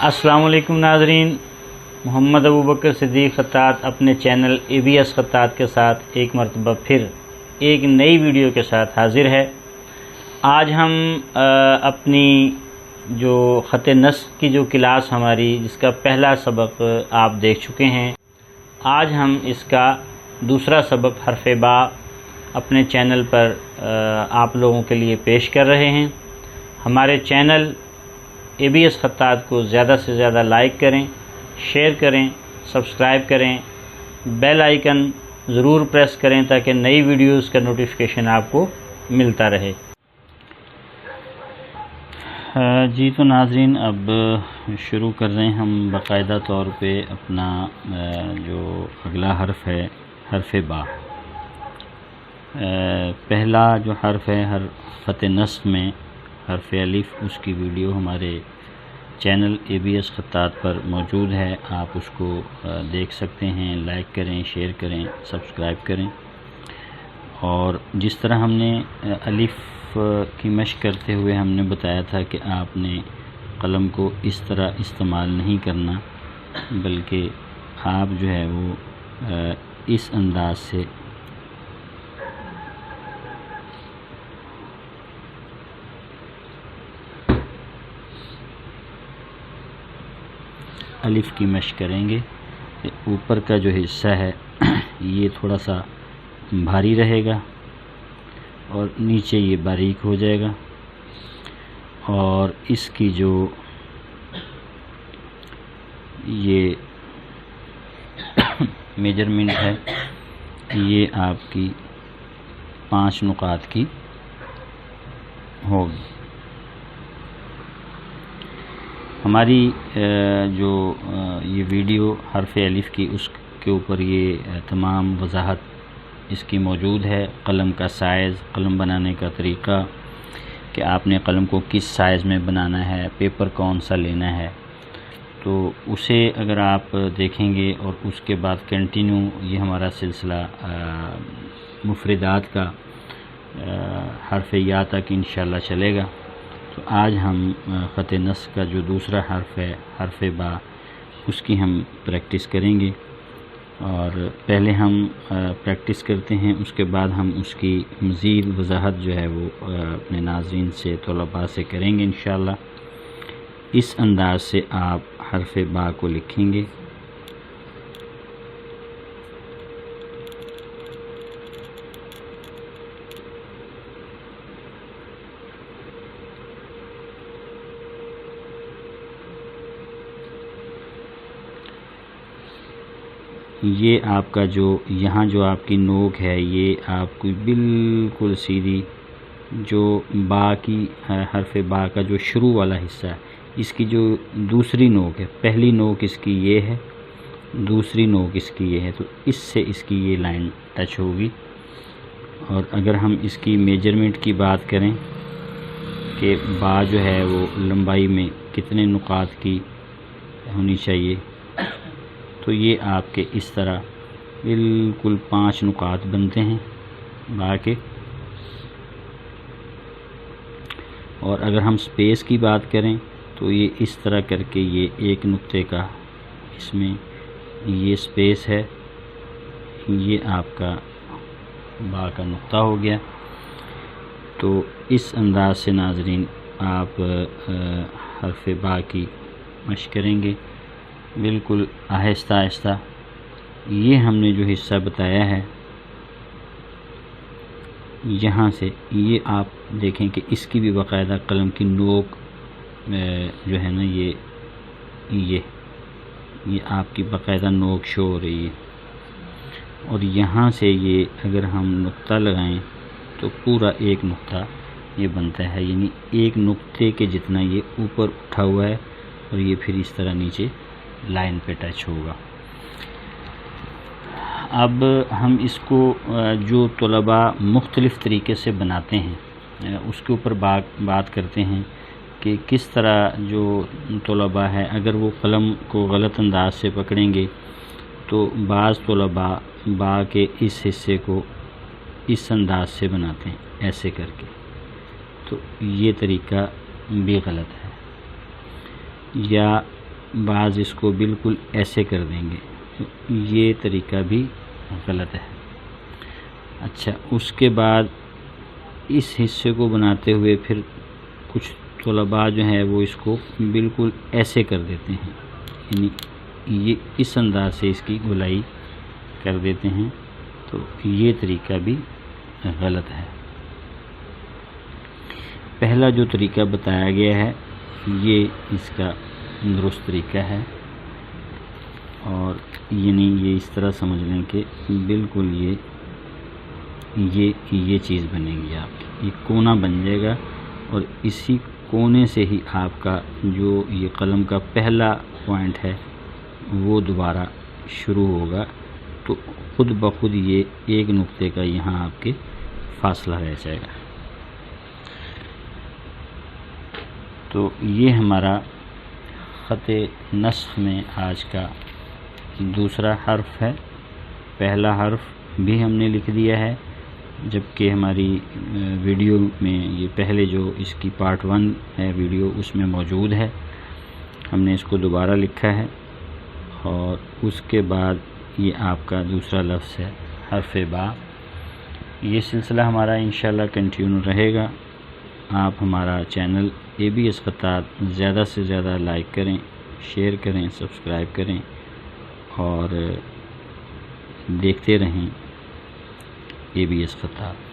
अस्सलाम वालेकुम नाज़रीन, मोहम्मद अबू बकर सिद्दीक़ ख़त्तात अपने चैनल ABS ख़त्तात के साथ एक मरतबा फिर एक नई वीडियो के साथ हाज़िर है। आज हम अपनी जो ख़त नस्ख़ की जो क्लास हमारी जिसका पहला सबक आप देख चुके हैं, आज हम इसका दूसरा सबक हरफ बा अपने चैनल पर आप लोगों के लिए पेश कर रहे हैं। हमारे चैनल ABS ख़त्तात को ज़्यादा से ज़्यादा लाइक करें, शेयर करें, सब्सक्राइब करें, बेल आइकन ज़रूर प्रेस करें ताकि नई वीडियोस का नोटिफिकेशन आपको मिलता रहे। जी तो नाज़रीन, अब शुरू कर रहे हैं हम बाकायदा तौर पे अपना जो अगला हर्फ है हरफ बा। पहला जो हर्फ है हर ख़त नस्ख़ में हरफ अलिफ, उसकी वीडियो हमारे चैनल ABS ख़त्तात पर मौजूद है। आप उसको देख सकते हैं, लाइक करें, शेयर करें, सब्सक्राइब करें। और जिस तरह हमने अलिफ की मशक़ करते हुए हमने बताया था कि आपने कलम को इस तरह इस्तेमाल नहीं करना, बल्कि आप जो है वो इस अंदाज से अलिफ की मशक़ करेंगे। ऊपर का जो हिस्सा है ये थोड़ा सा भारी रहेगा और नीचे ये बारीक हो जाएगा। और इसकी जो ये मेजरमेंट है ये आपकी 5 नुकात की होगी। हमारी जो ये वीडियो हरफ अलिफ की उसके ऊपर ये तमाम वजाहत इसकी मौजूद है। कलम का साइज़, कलम बनाने का तरीक़ा, कि आपने कलम को किस साइज़ में बनाना है, पेपर कौन सा लेना है, तो उसे अगर आप देखेंगे और उसके बाद कंटिन्यू ये हमारा सिलसिला मुफरदात का हरफ या तक इंशाअल्लाह चलेगा। तो आज हम ख़त नस्ख़ का जो दूसरा हर्फ है हरफ बा उसकी हम प्रैक्टिस करेंगे। और पहले हम प्रैक्टिस करते हैं, उसके बाद हम उसकी मज़ीद वजाहत जो है वो अपने नाज़रीन से, तलबा से करेंगे इंशाअल्लाह। इस अंदाज से आप हरफ बा को लिखेंगे। ये आपका जो यहाँ जो आपकी नोक है ये आपकी बिल्कुल सीधी जो बा की हरफ बा का जो शुरू वाला हिस्सा है, इसकी जो दूसरी नोक है, पहली नोक इसकी ये है, दूसरी नोक इसकी ये है, तो इससे इसकी ये लाइन टच होगी। और अगर हम इसकी मेजरमेंट की बात करें कि बा जो है वो लंबाई में कितने नुकात की होनी चाहिए, तो ये आपके इस तरह बिल्कुल 5 नुकात बनते हैं बा के। और अगर हम स्पेस की बात करें तो ये इस तरह करके ये एक नुक्ते का इसमें ये स्पेस है, ये आपका बा का नुक्ता हो गया। तो इस अंदाज से नाज़रीन आप हरफ बा की मशक़ करेंगे बिल्कुल आहिस्ता आहिस्ता। ये हमने जो हिस्सा बताया है यहाँ से ये आप देखें कि इसकी भी बाकायदा कलम की नोक जो है ना ये आपकी बाकायदा नोक शो हो रही है। और यहाँ से ये अगर हम नुक्ता लगाएं तो पूरा एक नुक्ता ये बनता है, यानी एक नुक्ते के जितना ये ऊपर उठा हुआ है और ये फिर इस तरह नीचे लाइन पे टच होगा। अब हम इसको जो तलबा मुख्तलिफ़ तरीके से बनाते हैं उसके ऊपर बात करते हैं कि किस तरह जो तलबा है अगर वो कलम को गलत अंदाज से पकड़ेंगे तो बाज़ तलबा बा के इस हिस्से को इस अंदाज से बनाते हैं ऐसे करके, तो ये तरीका भी गलत है। या بعض اس کو بالکل ایسے کر دیں گے، تو یہ طریقہ بھی غلط ہے۔ اچھا، اس کے بعد اس حصے کو بناتے ہوئے پھر کچھ طلباء جو ہیں وہ اس کو بالکل ایسے کر دیتے ہیں، یعنی یہ اس انداز سے اس کی گولائی کر دیتے ہیں، تو یہ طریقہ بھی غلط ہے۔ پہلا جو طریقہ بتایا گیا ہے یہ اس کا درست طریقہ ہے، اور یعنی یہ اس طرح سمجھ لیں کہ بالکل یہ چیز بنے گی، آپ کی یہ کونا بن جائے گا، اور اسی کونے سے ہی آپ کا جو یہ قلم کا پہلا پوائنٹ ہے وہ دوبارہ شروع ہوگا، تو خود بخود یہ ایک نقطے کا یہاں آپ کے فاصلہ رہ جائے گا۔ تو یہ ہمارا خط نسخ میں آج کا دوسرا حرف ہے۔ پہلا حرف بھی ہم نے لکھ دیا ہے، جبکہ ہماری ویڈیو میں یہ پہلے جو اس کی پارٹ 1 ہے ویڈیو اس میں موجود ہے، ہم نے اس کو دوبارہ لکھا ہے، اور اس کے بعد یہ آپ کا دوسرا لفظ ہے حرف با۔ یہ سلسلہ ہمارا انشاءاللہ کنٹینیو رہے گا۔ آپ ہمارا چینل ABS خطاط زیادہ سے زیادہ لائک کریں، شیئر کریں، سبسکرائب کریں، اور دیکھتے رہیں ABS خطاط۔